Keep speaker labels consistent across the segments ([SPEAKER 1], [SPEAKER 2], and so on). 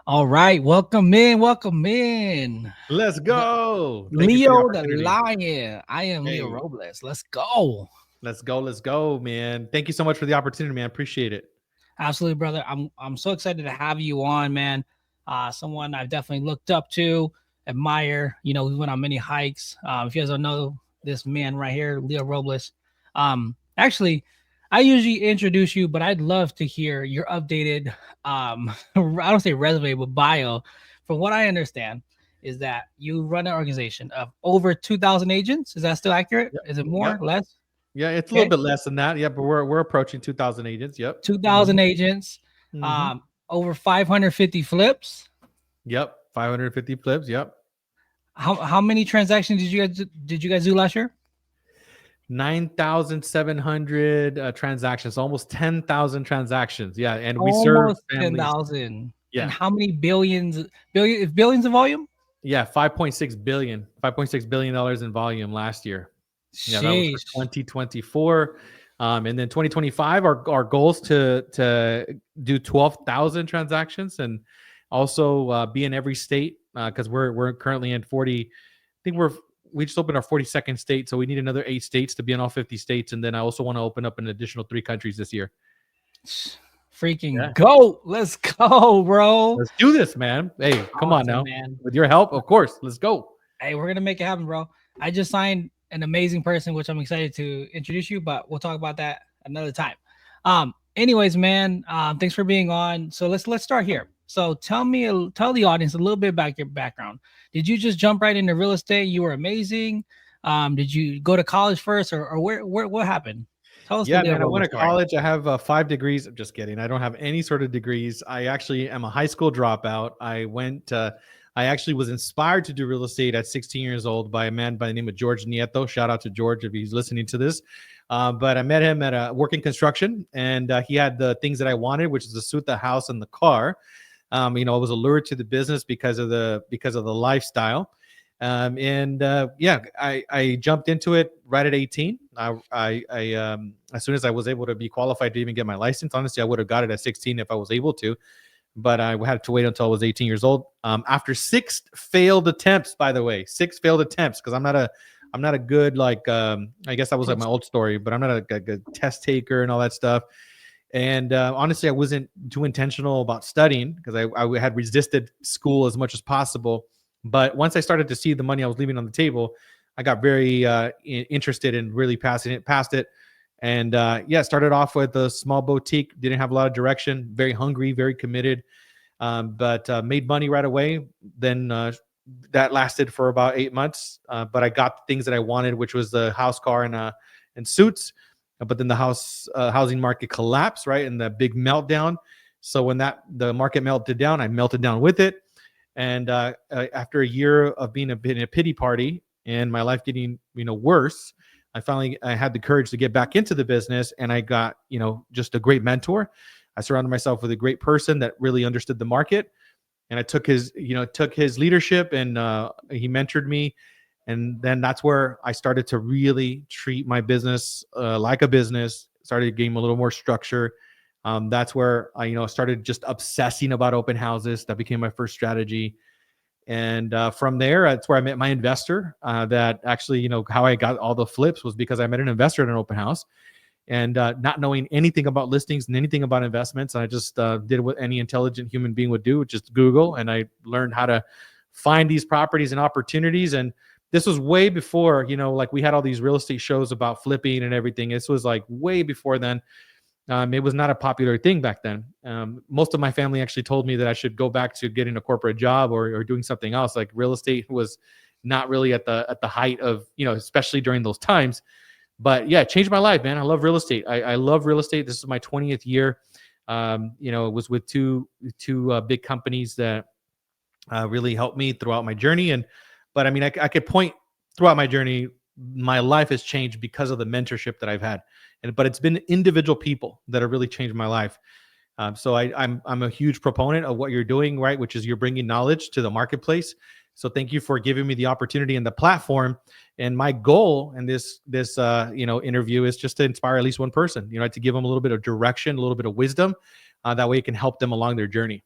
[SPEAKER 1] All right, welcome in, welcome in.
[SPEAKER 2] Let's go. Thank you for the
[SPEAKER 1] Leo the
[SPEAKER 2] opportunity.
[SPEAKER 1] Lion. I am Leo
[SPEAKER 2] Hey,
[SPEAKER 1] Robles. Let's go.
[SPEAKER 2] let's go. Let's go, man. Thank you so much for the opportunity, man. Appreciate it.
[SPEAKER 1] Absolutely, brother. I'm so excited to have you on, man. Someone I've definitely looked up to, admire. We went on many hikes. If you guys don't know this man right here, Leo Robles. Actually, I usually introduce you, but I'd love to hear your updated I don't say resume, but bio. From what I understand, is that you run an organization of over 2,000 agents. Is that still accurate?
[SPEAKER 2] Yep.
[SPEAKER 1] Is it more,
[SPEAKER 2] Yep.
[SPEAKER 1] less?
[SPEAKER 2] Yeah, it's a little
[SPEAKER 1] Okay.
[SPEAKER 2] bit less than that. Yeah, but we're approaching 2,000 agents. Yep.
[SPEAKER 1] 2,000 agents,
[SPEAKER 2] Hmm.
[SPEAKER 1] over 550 flips.
[SPEAKER 2] Yep. 550 flips. Yep.
[SPEAKER 1] How many transactions did you guys do last year?
[SPEAKER 2] 9,700 transactions, almost 10,000 transactions. Yeah, and we serve
[SPEAKER 1] Almost
[SPEAKER 2] families.
[SPEAKER 1] 10,000. And
[SPEAKER 2] Yeah.
[SPEAKER 1] how many billions of volume?
[SPEAKER 2] Yeah, 5.6 billion, $5.6 billion in volume last year. Yeah, that was for
[SPEAKER 1] Sheesh.
[SPEAKER 2] 2024. And then 2025, our goals to do 12,000 transactions and also be in every state because we're currently in 40. I think we just opened our 42nd state, so we need another 8 states to be in all 50 states. And then I also want to open up an additional 3 countries this year.
[SPEAKER 1] Freaking
[SPEAKER 2] Yeah,
[SPEAKER 1] go. Let's go, bro.
[SPEAKER 2] let's do this, man. Hey, come on
[SPEAKER 1] Awesome,
[SPEAKER 2] now.
[SPEAKER 1] man.
[SPEAKER 2] With your help, of course. Let's go.
[SPEAKER 1] Hey, we're gonna make it happen, bro. I just signed an amazing person, which I'm excited to introduce you, but we'll talk about that another time. Anyways, man, thanks for being on. So let's start here. So tell the audience a little bit about your background. Did you just jump right into real estate? You were amazing. Did you go to college first, or where what happened? Tell us the
[SPEAKER 2] Yeah,
[SPEAKER 1] Leo
[SPEAKER 2] man. I went
[SPEAKER 1] Robles
[SPEAKER 2] to
[SPEAKER 1] story.
[SPEAKER 2] college. I have 5 degrees. I'm just kidding. I don't have any sort of degrees. I actually am a high school dropout. I actually was inspired to do real estate at 16 years old by a man by the name of George Nieto. Shout out to George if he's listening to this. But I met him at a working construction, and he had the things that I wanted, which is to suit the house and the car. I was allured to the business because of the lifestyle. And I jumped into it right at 18. As soon as I was able to be qualified to even get my license, honestly, I would have got it at 16 if I was able to, but I had to wait until I was 18 years old. After 6 failed attempts, by the way, 6 failed attempts, because I'm not a good I guess that was like my old story, but I'm not a good test taker and all that stuff. And honestly, I wasn't too intentional about studying because I had resisted school as much as possible. But once I started to see the money I was leaving on the table, I got very interested in really passing it past it. And yeah, started off with a small boutique, didn't have a lot of direction, very hungry, very committed, but made money right away. Then that lasted for about 8 months, but I got the things that I wanted, which was the house, car, and suits. But then the housing market collapsed, right, and the big meltdown. So when the market melted down, I melted down with it. And after a year of being in a pity party and my life getting worse, I had the courage to get back into the business, and I got just a great mentor. I surrounded myself with a great person that really understood the market, and I took his leadership, and he mentored me. And then that's where I started to really treat my business like a business, started getting a little more structure. That's where I started just obsessing about open houses. That became my first strategy. And from there, that's where I met my investor. That actually, how I got all the flips was because I met an investor at an open house, and not knowing anything about listings and anything about investments, I just did what any intelligent human being would do, which is Google, and I learned how to find these properties and opportunities. And this was way before, like we had all these real estate shows about flipping and everything. This was like way before then. It was not a popular thing back then. Most of my family actually told me that I should go back to getting a corporate job or doing something else. Like real estate was not really at the height of, especially during those times. But yeah, it changed my life, man. I love real estate. I love real estate. This is my 20th year. It was with two big companies that really helped me throughout my journey. But I mean, I could point throughout my journey, my life has changed because of the mentorship that I've had. But it's been individual people that have really changed my life. So I'm a huge proponent of what you're doing, right? Which is you're bringing knowledge to the marketplace. So thank you for giving me the opportunity and the platform. And my goal in this interview is just to inspire at least one person, to give them a little bit of direction, a little bit of wisdom. That way it can help them along their journey.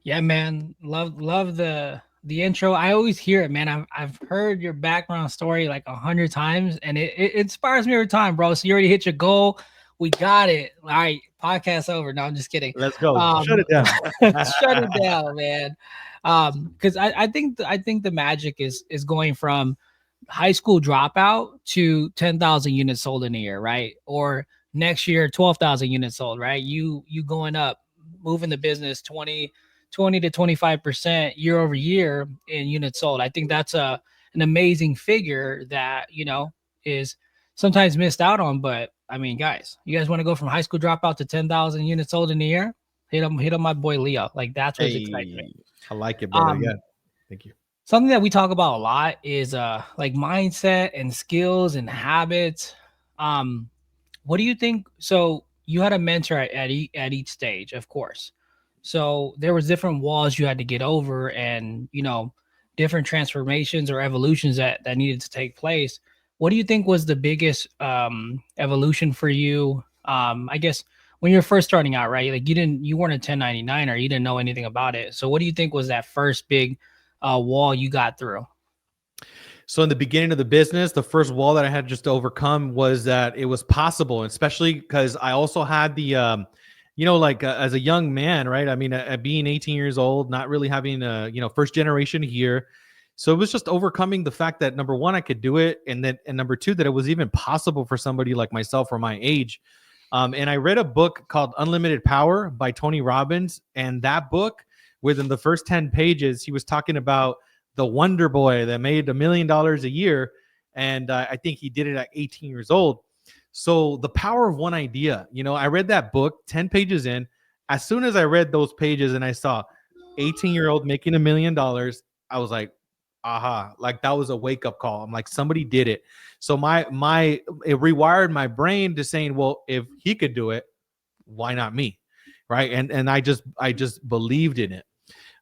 [SPEAKER 1] Yeah, man. Love the intro. I always hear it, man. I've heard your background story like 100 times, and it inspires me every time, bro. So you already hit your goal. We got it. All right, podcast over. No, I'm just kidding.
[SPEAKER 2] Let's go. Shut
[SPEAKER 1] Um,
[SPEAKER 2] it down.
[SPEAKER 1] shut it down, man. Because I think the magic is going from high school dropout to 10,000 units sold in a year, right? Or next year 12,000 units sold, right? You going up, moving the business 20 to 25% year over year in units sold. I think that's an amazing figure that, is sometimes missed out on. But I mean, guys, you guys want to go from high school dropout to 10,000 units sold in a year? Hit on my boy Leo. Like that's what's exciting me.
[SPEAKER 2] Hey, I like it, brother. Yeah.
[SPEAKER 1] Um,
[SPEAKER 2] Thank you.
[SPEAKER 1] Something that we talk about a lot is like mindset and skills and habits. Um, what do you think? So you had a mentor at each stage, of course. So there was different walls you had to get over, and different transformations or evolutions that needed to take place. What do you think was the biggest evolution for you? I guess when you're first starting out, right? Like you weren't a 1099 or you didn't know anything about it. So what do you think was that first big wall you got through?
[SPEAKER 2] So in the beginning of the business, the first wall that I had just to overcome was that it was possible, especially because I also had the, like as a young man, right? I mean, at being 18 years old, not really having a, first generation here. So it was just overcoming the fact that number one, I could do it. And number two, that it was even possible for somebody like myself or my age. And I read a book called Unlimited Power by Tony Robbins. And that book, within the first 10 pages, he was talking about the wonder boy that made $1 million a year. And I think he did it at 18 years old. So the power of one idea, I read that book 10 pages in. As soon as I read those pages and I saw 18-year-old making $1 million, I was like, aha, like that was a wake up call. I'm like, somebody did it. So it rewired my brain to saying, well, if he could do it, why not me? Right. And I just believed in it.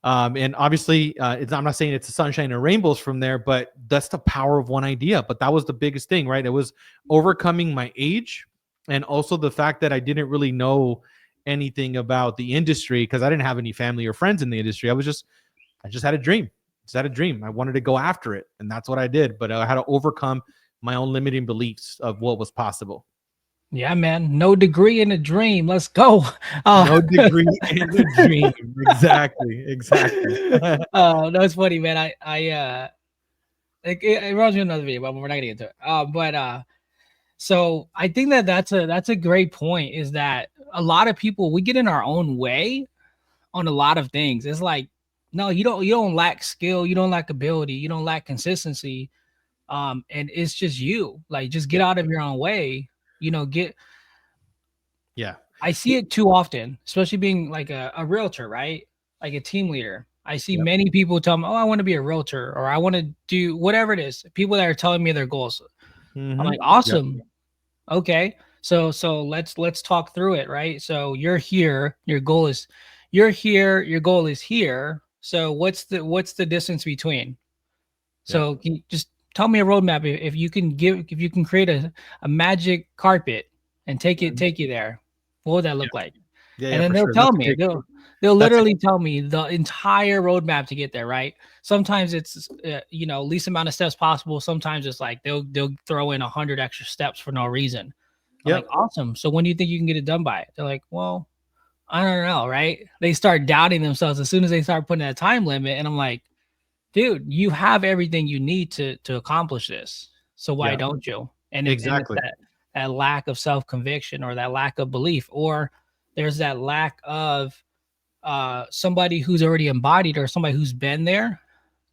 [SPEAKER 2] And obviously, I'm not saying it's a sunshine and rainbows from there, but that's the power of one idea. But that was the biggest thing, right? It was overcoming my age, and also the fact that I didn't really know anything about the industry because I didn't have any family or friends in the industry. I just had a dream. Just had a dream. I wanted to go after it, and that's what I did. But I had to overcome my own limiting beliefs of what was possible.
[SPEAKER 1] Yeah, man. No degree in a dream. Let's go.
[SPEAKER 2] No degree in a dream. Exactly. Exactly.
[SPEAKER 1] Oh, that's funny, man. It reminds me of another video, but we're not gonna get into it. So I think that that's a great point. Is that a lot of people we get in our own way on a lot of things. It's like, no, you don't lack skill, you don't lack ability, you don't lack consistency. And it's just you. Like, just get
[SPEAKER 2] Yeah.
[SPEAKER 1] out of your own way. Get
[SPEAKER 2] Yeah.
[SPEAKER 1] I see it too often, especially being like a realtor, right? Like a team leader. I see
[SPEAKER 2] Yep.
[SPEAKER 1] many people tell me, "Oh, I want to be a realtor," or "I want to do whatever it is." People that are telling me their goals. I'm like,
[SPEAKER 2] Yep.
[SPEAKER 1] "Awesome, okay." So let's talk through it, right? So you're here. You're here. Your goal is here. So what's the distance between?
[SPEAKER 2] Yep.
[SPEAKER 1] So can you just tell me a roadmap if you can create a magic carpet and
[SPEAKER 2] Mhm.
[SPEAKER 1] take you there. What would that
[SPEAKER 2] Yeah.
[SPEAKER 1] look like?
[SPEAKER 2] Yeah.
[SPEAKER 1] And
[SPEAKER 2] Yeah.
[SPEAKER 1] then
[SPEAKER 2] For
[SPEAKER 1] they'll
[SPEAKER 2] sure.
[SPEAKER 1] tell
[SPEAKER 2] That's a
[SPEAKER 1] me
[SPEAKER 2] great.
[SPEAKER 1] they'll
[SPEAKER 2] That's a
[SPEAKER 1] literally tell me the entire roadmap to get there. Right? Sometimes it's least amount of steps possible. Sometimes it's like they'll throw in 100 extra steps for no reason. I'm like,
[SPEAKER 2] Yep.
[SPEAKER 1] awesome. So when do you think you can get it done by? They're like, well, I don't know, right? They start doubting themselves as soon as they start putting a time limit, and I'm like, dude, you have everything you need to accomplish this. So why
[SPEAKER 2] Yeah.
[SPEAKER 1] don't you? And it's
[SPEAKER 2] Exactly.
[SPEAKER 1] that lack of self conviction or that lack of belief, or there's that lack of somebody who's already embodied or somebody who's been there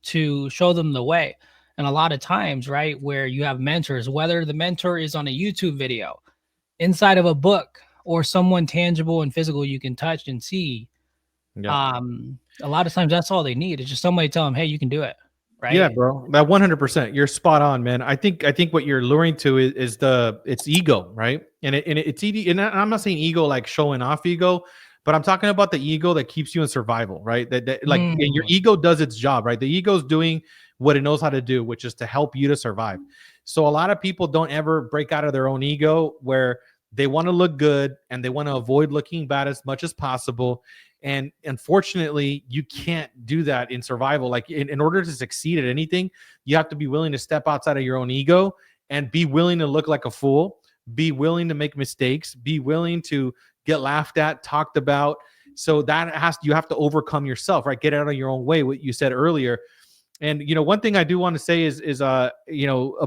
[SPEAKER 1] to show them the way. And a lot of times, right, where you have mentors, whether the mentor is on a YouTube video, inside of a book, or someone tangible and physical you can touch and see,
[SPEAKER 2] Yep.
[SPEAKER 1] a lot of times that's all they need. It's just somebody tell them, hey, you can do it,
[SPEAKER 2] Yeah,
[SPEAKER 1] right?
[SPEAKER 2] bro. That 100%. You're spot on, man. I think what you're luring to is it's ego, right? It's ego, and I'm not saying ego like showing off ego, but I'm talking about the ego that keeps you in survival, right? That like, and your
[SPEAKER 1] Mm,
[SPEAKER 2] ego does its job, right? The ego is doing what it knows how to do, which is to help you to survive. So a lot of people don't ever break out of their own ego where they want to look good and they want to avoid looking bad as much as possible. And unfortunately, you can't do that in survival. Like in order to succeed at anything, you have to be willing to step outside of your own ego and be willing to look like a fool, be willing to make mistakes, be willing to get laughed at, talked about. So that you have to overcome yourself, right? Get out of your own way, what you said earlier. And one thing I do want to say is a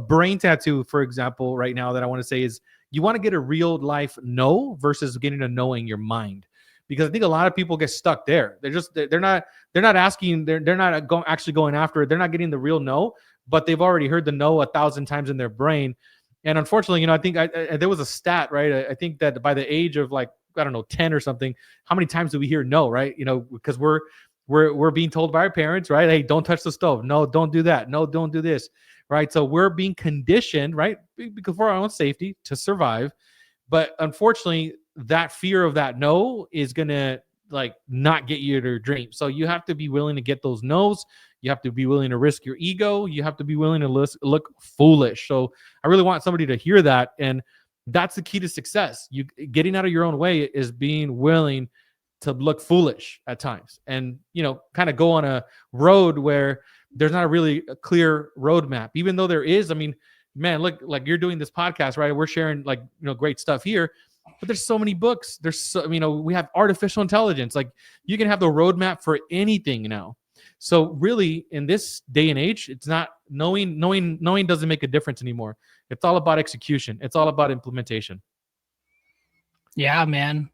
[SPEAKER 2] brain tattoo, for example, right now that I want to say is you want to get a real life no versus getting a no in your mind, because I think a lot of people get stuck there. They're not asking, they're not actually going after it. They're not getting the real no, but they've already heard the no 1,000 times in their brain. And unfortunately, I think there was a stat, right? I think that by the age of like, I don't know, 10 or something, how many times do we hear no, right? Because we're being told by our parents, right? Hey, don't touch the stove. No, don't do that. No, don't do this, right? So we're being conditioned, right? Because for our own safety to survive. But unfortunately, that fear of that no is going to like not get you to your dream. So you have to be willing to get those no's. You have to be willing to risk your ego. You have to be willing to look foolish. So I really want somebody to hear that. And that's the key to success. You getting out of your own way is being willing to look foolish at times, and kind of go on a road where there's not a really a clear roadmap, even though there is. I mean, man, look, like you're doing this podcast, right? We're sharing like great stuff here, but there's so many books. There's so, we have artificial intelligence. Like you can have the roadmap for anything now. So really, in this day and age, it's not knowing doesn't make a difference anymore. It's all about execution. It's all about implementation.
[SPEAKER 1] Yeah, man.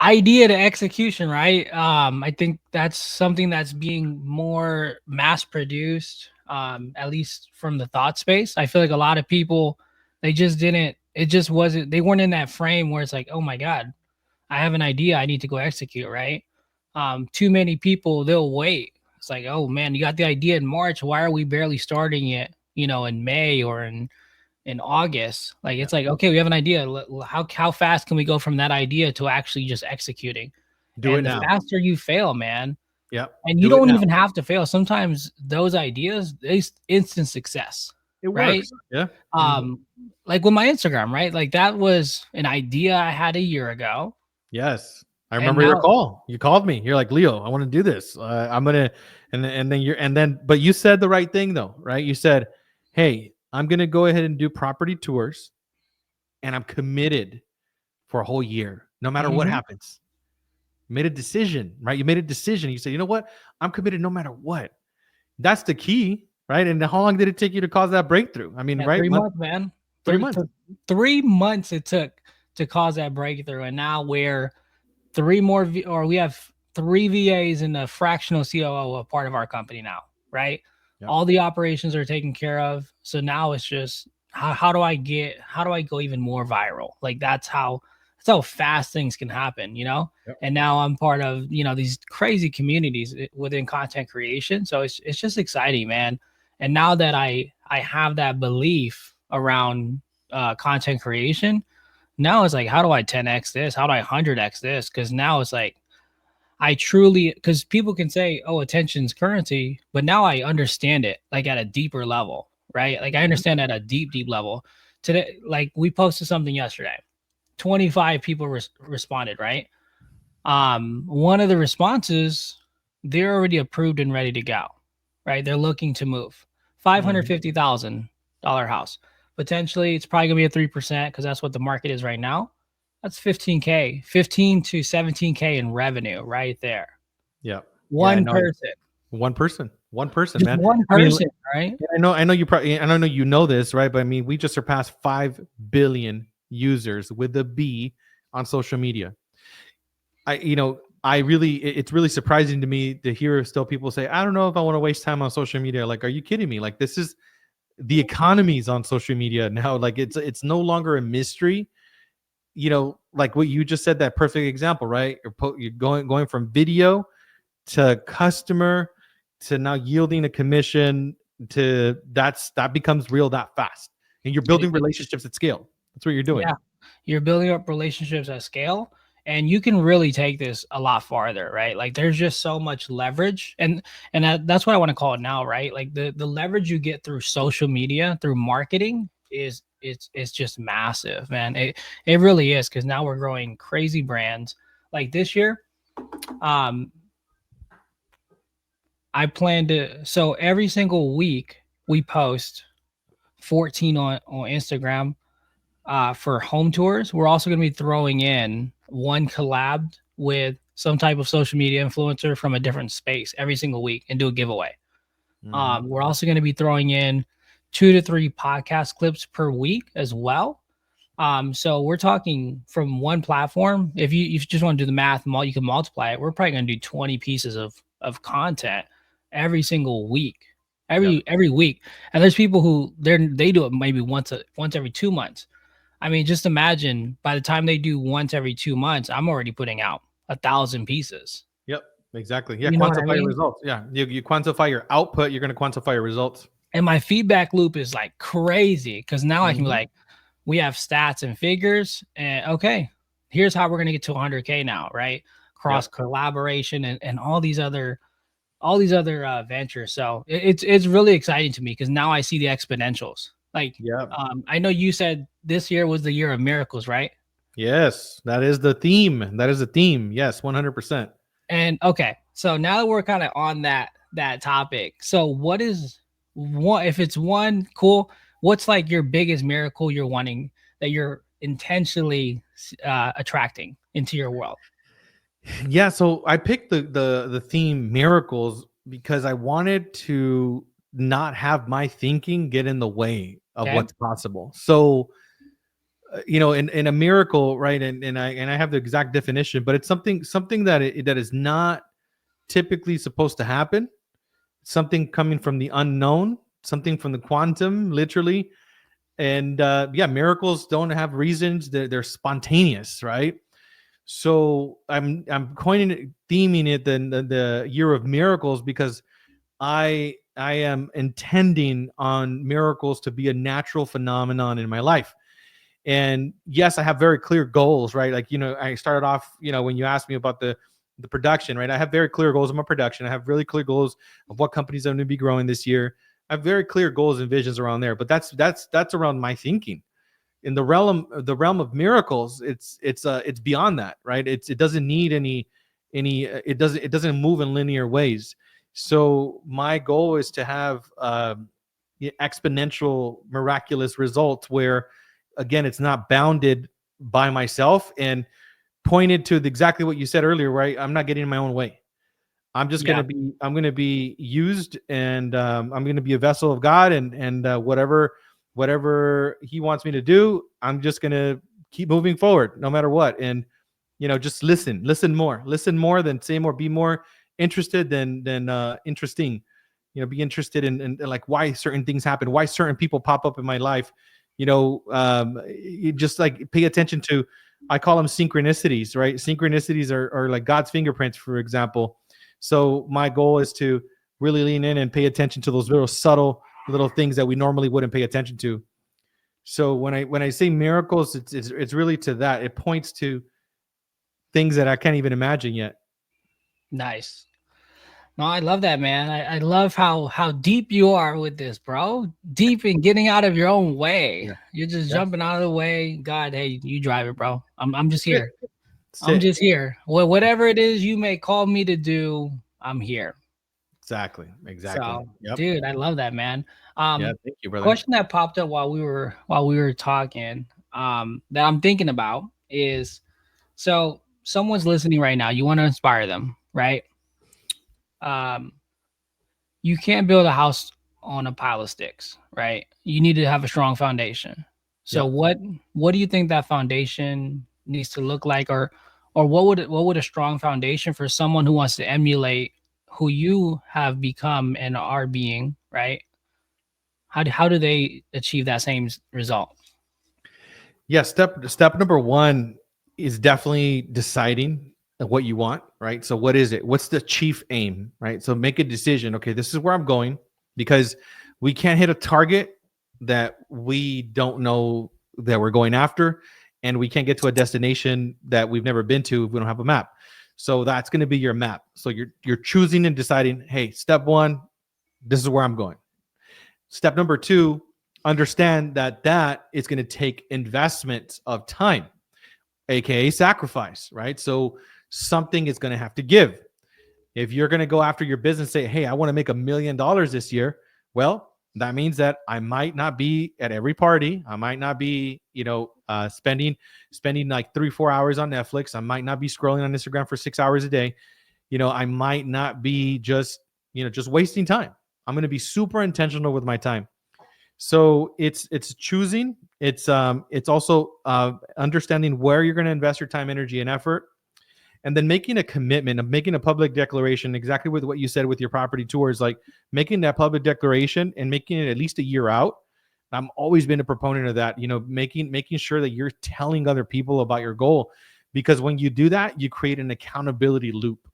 [SPEAKER 1] Idea to execution, right? I think that's something that's being more mass produced, at least from the thought space. I feel like a lot of people, they just didn't, it just wasn't, they weren't in that frame where it's like, oh my God, I have an idea, I need to go execute, right? Too many people, they'll wait. It's like, oh man, you got the idea in March. Why are we barely starting it, in May or in August? Like it's like, okay, we have an idea. How fast can we go from that idea to actually just executing?
[SPEAKER 2] Do it
[SPEAKER 1] And the
[SPEAKER 2] now.
[SPEAKER 1] faster you fail, man,
[SPEAKER 2] Yep.
[SPEAKER 1] and you
[SPEAKER 2] Do it
[SPEAKER 1] don't
[SPEAKER 2] now.
[SPEAKER 1] even have to fail. Sometimes those ideas, they instant success,
[SPEAKER 2] It
[SPEAKER 1] right?
[SPEAKER 2] works. Yeah. Mhm.
[SPEAKER 1] Like with my Instagram, right? Like that was an idea I had a year ago,
[SPEAKER 2] Yes. I
[SPEAKER 1] and
[SPEAKER 2] remember your
[SPEAKER 1] now,
[SPEAKER 2] call. You called me. You're like, Leo, I want to do this. I'm gonna, but you said the right thing though, right? You said, hey, I'm gonna go ahead and do property tours, and I'm committed for a whole year, no matter what
[SPEAKER 1] Mhm.
[SPEAKER 2] happens. You made a decision, right? You made a decision. You said, you know what? I'm committed no matter what. That's the key, right? And how long did it take you to cause that breakthrough? I mean,
[SPEAKER 1] Yeah,
[SPEAKER 2] right?
[SPEAKER 1] 3 months, man.
[SPEAKER 2] 3 months.
[SPEAKER 1] 3 months it took to cause that breakthrough, and now we're we have 3 VAs and a fractional COO, a part of our company now, right?
[SPEAKER 2] Yep.
[SPEAKER 1] All the operations are taken care of. So now it's just how do I go even more viral? Like that's how fast things can happen,
[SPEAKER 2] Yep.
[SPEAKER 1] And now I'm part of, these crazy communities within content creation. So it's just exciting, man. And now that I have that belief around content creation, now it's like, how do I 10x this? How do I 100x this? Because now it's like, I truly, because people can say, oh, attention's currency, but now I understand it like at a deeper level, right? Like I
[SPEAKER 2] Mhm.
[SPEAKER 1] understand at a deep, deep level. Today, like we posted something yesterday, 25 people responded, right? One of the responses, they're already approved and ready to go, right? They're looking to move.
[SPEAKER 2] Mhm.
[SPEAKER 1] $550,000 house. Potentially, it's probably gonna be a 3% because that's what the market is right now. That's 15K, 15 to 17K in revenue right there.
[SPEAKER 2] Yep. Yeah,
[SPEAKER 1] One
[SPEAKER 2] no,
[SPEAKER 1] person,
[SPEAKER 2] one person,
[SPEAKER 1] just
[SPEAKER 2] man.
[SPEAKER 1] one
[SPEAKER 2] I mean,
[SPEAKER 1] person, right?
[SPEAKER 2] yeah, I know you probably, and I know you know this, right? But I mean, we just surpassed 5 billion users with a B on social media. I really, it's really surprising to me to hear still people say, I don't know if I want to waste time on social media. Like, are you kidding me? Like, this is the economy's on social media now. Like, it's no longer a mystery. Like what you just said, that perfect example, right? You're going from video to customer to now yielding a commission to that becomes real that fast, and you're building relationships at scale. That's what you're doing.
[SPEAKER 1] Yeah. You're building up relationships at scale, and you can really take this a lot farther, right? Like there's just so much leverage, and that's what I want to call it now, right? Like the leverage you get through social media, through marketing is it's just massive, man. It really is, because now we're growing crazy brands. Like this year, Um, I plan to, so every single week we post 14 on Instagram for home tours. We're also going to be throwing in one collab with some type of social media influencer from a different space every single week and do a giveaway.
[SPEAKER 2] Mm-hmm.
[SPEAKER 1] We're also going to be throwing in 2 to 3 podcast clips per week as well. So we're talking from one platform. If you just want to do the math, you can multiply it. We're probably going to do 20 pieces of content every single week,
[SPEAKER 2] Yep.
[SPEAKER 1] every week. And there's people who they do it maybe once every 2 months. I mean, just imagine by the time they do once every 2 months, I'm already putting out 1,000 pieces.
[SPEAKER 2] Yep. Exactly. Yeah.
[SPEAKER 1] You know what I
[SPEAKER 2] Quantify your
[SPEAKER 1] mean?
[SPEAKER 2] results. Yeah. You quantify your output. You're going to quantify your results.
[SPEAKER 1] And my feedback loop is like crazy because now I can be
[SPEAKER 2] Mm-hmm.
[SPEAKER 1] like, we have stats and figures, and okay, here's how we're gonna get to 100K now, right? Cross
[SPEAKER 2] Yep.
[SPEAKER 1] collaboration and all these other ventures. So it's really exciting to me because now I see the exponentials. Like,
[SPEAKER 2] Yep.
[SPEAKER 1] I know you said this year was the year of miracles, right?
[SPEAKER 2] Yes. That is the theme. That is the theme. Yes. 100%.
[SPEAKER 1] And okay, so now that we're kind of on that topic, so what is one if it's one cool? What's like your biggest miracle you're wanting that you're intentionally attracting into your world?
[SPEAKER 2] Yeah, so I picked the theme miracles because I wanted to not have my thinking get in the way of
[SPEAKER 1] Okay,
[SPEAKER 2] what's possible. So, in a miracle, right? And I have the exact definition, but it's something that is not typically supposed to happen. Something coming from the unknown, something from the quantum, literally. And yeah, miracles don't have reasons; they're spontaneous, right? So I'm coining it, theming it the year of miracles because I am intending on miracles to be a natural phenomenon in my life. And yes, I have very clear goals, right? Like, I started off, when you asked me about the production, right? I have very clear goals of my production. I have really clear goals of what companies I'm going to be growing this year. I have very clear goals and visions around there, but that's around my thinking. In the realm of miracles, it's beyond that, right? It doesn't need any it doesn't move in linear ways. So my goal is to have exponential miraculous results where, again, it's not bounded by myself and pointed to exactly what you said earlier, right? I'm not getting in my own way.
[SPEAKER 1] yeah,
[SPEAKER 2] I'm gonna be used, and I'm gonna be a vessel of God, and whatever He wants me to do, I'm just gonna keep moving forward, no matter what. And just listen more than say more, be more interested than interesting. Be interested in like why certain things happen, why certain people pop up in my life. You just like pay attention to. I call them synchronicities, right? Synchronicities are like God's fingerprints, for example. So my goal is to really lean in and pay attention to those little subtle little things that we normally wouldn't pay attention to. So when I say miracles, it's really to that. It points to things that I can't even imagine yet.
[SPEAKER 1] nice. No, I love that, man. I love how deep you are with this, bro. Deep in getting out of your own way.
[SPEAKER 2] Yeah.
[SPEAKER 1] You're just
[SPEAKER 2] Yeah.
[SPEAKER 1] jumping out of the way. God, hey, you drive it, bro. I'm just
[SPEAKER 2] That's it.
[SPEAKER 1] here.
[SPEAKER 2] That's
[SPEAKER 1] I'm
[SPEAKER 2] it.
[SPEAKER 1] just here. Whatever it is you may call me to do, I'm here.
[SPEAKER 2] Exactly. Exactly.
[SPEAKER 1] So,
[SPEAKER 2] Yep.
[SPEAKER 1] dude, I love that, man.
[SPEAKER 2] Yeah. Thank you, brother.
[SPEAKER 1] Question that popped up while we were talking, that I'm thinking about is, so someone's listening right now. You want to inspire them, right? Um, you can't build a house on a pile of sticks, right? You need to have a strong foundation. So
[SPEAKER 2] Yep.
[SPEAKER 1] what do you think that foundation needs to look like, or what would a strong foundation for someone who wants to emulate who you have become and are being, right? How do they achieve that same result?
[SPEAKER 2] Yeah. Step number one is definitely deciding what you want, right? So what is it? What's the chief aim, right? So make a decision. Okay, this is where I'm going, because we can't hit a target that we don't know that we're going after, and we can't get to a destination that we've never been to if we don't have a map. So that's going to be your map. So you're choosing and deciding, hey, step one, this is where I'm going. Step number two, understand that is going to take investment of time, aka sacrifice, right? So something is going to have to give. If you're going to go after your business, say, hey, I want to make $1 million this year. Well, that means that I might not be at every party. I might not be, spending like 3-4 hours on Netflix. I might not be scrolling on Instagram for 6 hours a day. I might not be just wasting time. I'm going to be super intentional with my time. So it's choosing. It's also understanding where you're going to invest your time, energy, and effort, and then making a commitment of making a public declaration, exactly with what you said with your property tours, like making that public declaration and making it at least a year out. I'm always been a proponent of that, making sure that you're telling other people about your goal, because when you do that, you create an accountability loop.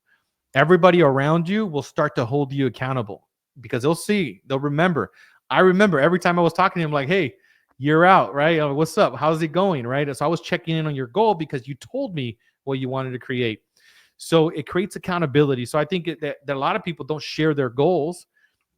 [SPEAKER 2] Everybody around you will start to hold you accountable because they'll remember. I remember every time I was talking to him, like, hey, you're out, right? What's up? How's it going? Right. So I was checking in on your goal because you told me what you wanted to create. So it creates accountability. So I think that a lot of people don't share their goals,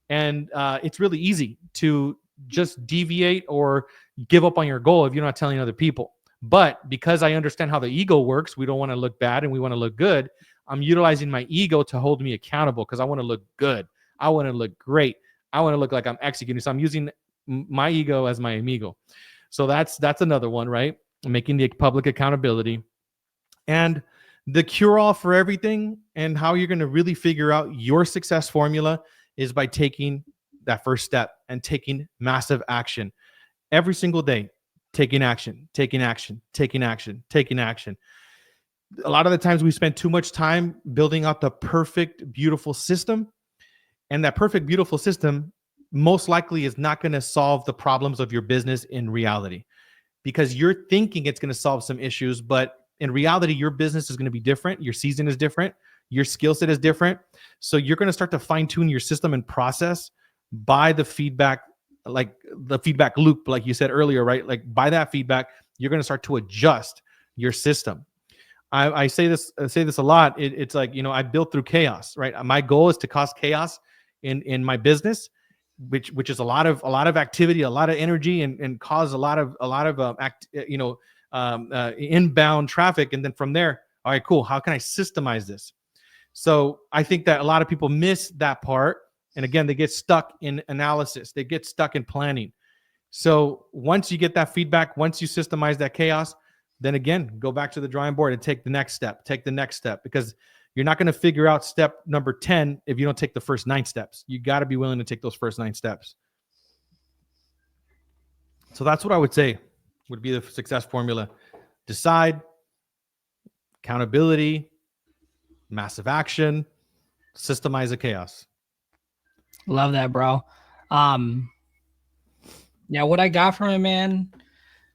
[SPEAKER 2] and it's really easy to just deviate or give up on your goal if you're not telling other people. But because I understand how the ego works, we don't want to look bad and we want to look good. I'm utilizing my ego to hold me accountable because I want to look good. I want to look great. I want to look like I'm executing. So I'm using my ego as my amigo. So that's another one, right? Making the public accountability. And the cure-all for everything and how you're going to really figure out your success formula is by taking that first step and taking massive action every single day. Taking action, taking action, taking action, taking action. A lot of the times we spend too much time building out the perfect, beautiful system. And that perfect, beautiful system most likely is not going to solve the problems of your business in reality, because you're thinking it's going to solve some issues, but in reality, your business is going to be different. Your season is different. Your skill set is different. So you're going to start to fine tune your system and process by the feedback, like the feedback loop, like you said earlier, right? Like by that feedback, you're going to start to adjust your system. I say this a lot. It's like, I built through chaos, right? My goal is to cause chaos in my business, which is a lot of activity, a lot of energy, and cause a lot of inbound traffic. And then from there, all right, cool. How can I systemize this? So I think that a lot of people miss that part. And again, they get stuck in analysis. They get stuck in planning. So once you get that feedback, once you systemize that chaos, then again, go back to the drawing board and take the next step, because you're not going to figure out step number 10 if you don't take the first 9 steps. You got to be willing to take those first 9 steps. So that's what I would say would be the success formula. Decide, accountability, massive action, systemize the chaos.
[SPEAKER 1] Love that, bro. Um, yeah, what I got from it, man,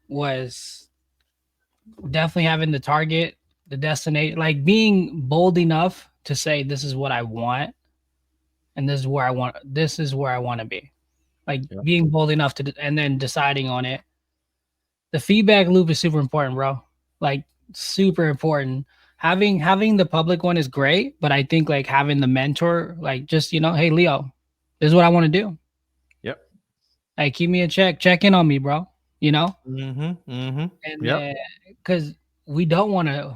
[SPEAKER 1] was definitely having the target, the destination, like being bold enough to say, this is what I want, and this is where I want to be. Like being bold enough to, and then deciding on it. The feedback loop is super important, bro. Like super important. Having the public one is great, but I think like having the mentor, like just, hey Leo, this is what I want to do.
[SPEAKER 2] Yep.
[SPEAKER 1] Hey, keep me in check in on me, bro.
[SPEAKER 2] And
[SPEAKER 1] then because we don't want to,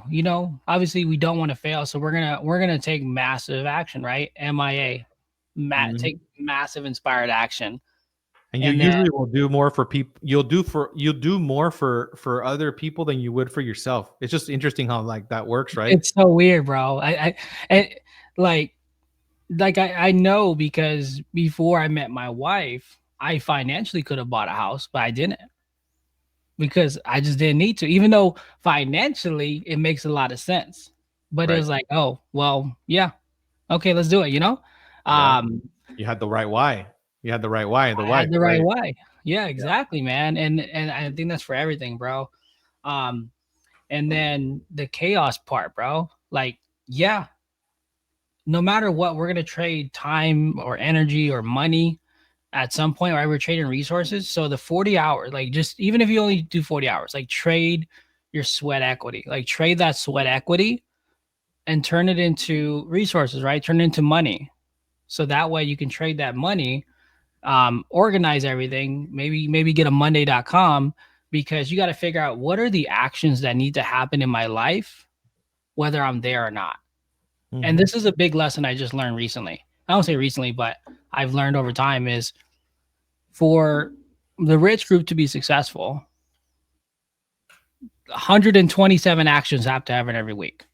[SPEAKER 1] obviously we don't want to fail, so we're gonna take massive action, right? MIA, take massive inspired action.
[SPEAKER 2] And you usually will do more for people. You'll do more for other people than you would for yourself. It's just interesting how like that works, right?
[SPEAKER 1] It's so weird, bro. And like I know, because before I met my wife, I financially could have bought a house, but I didn't, because I just didn't need to, even though financially it makes a lot of sense. But it was like, oh, well, yeah, okay, let's do it,
[SPEAKER 2] You had the right why. You had the right why.
[SPEAKER 1] I had the right why. Yeah, exactly, man. And I think that's for everything, bro. And then the chaos part, bro. Like, yeah, no matter what, we're gonna trade time or energy or money at some point, right? We're trading resources. So the 40 hours, like, just even if you only do 40 hours, like trade your sweat equity, like trade that sweat equity and turn it into resources, right? Turn it into money. So that way you can trade that money, organize everything, maybe get a monday.com, because you got to figure out what are the actions that need to happen in my life whether I'm there or not. And
[SPEAKER 2] Mhm.
[SPEAKER 1] this is a big lesson I just learned recently. I don't say recently, but I've learned over time is for the rich group to be successful, 127 actions have to happen every week.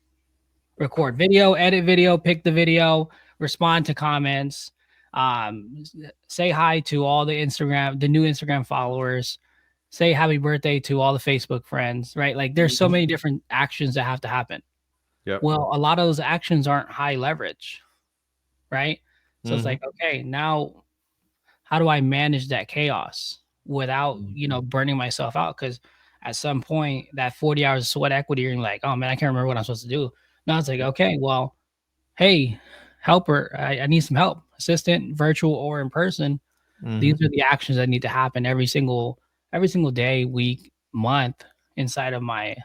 [SPEAKER 1] Record video, edit video, pick the video, respond to comments, say hi to all the new Instagram followers, say happy birthday to all the Facebook friends, right? Like there's so
[SPEAKER 2] Mhm.
[SPEAKER 1] many different actions that have to happen.
[SPEAKER 2] Yep.
[SPEAKER 1] Well, a lot of those actions aren't high leverage, right? So it's
[SPEAKER 2] Mhm.
[SPEAKER 1] like, okay, now how do I manage that chaos without,
[SPEAKER 2] Mhm.
[SPEAKER 1] burning myself out? Because at some point, that 40 hours of sweat equity, you're like, oh man, I can't remember what I'm supposed to do. Now it's like,
[SPEAKER 2] Yep.
[SPEAKER 1] okay, well, hey, helper, I need some help, assistant, virtual or in person. These
[SPEAKER 2] Mhm.
[SPEAKER 1] are the actions that need to happen every single day, week, month inside of my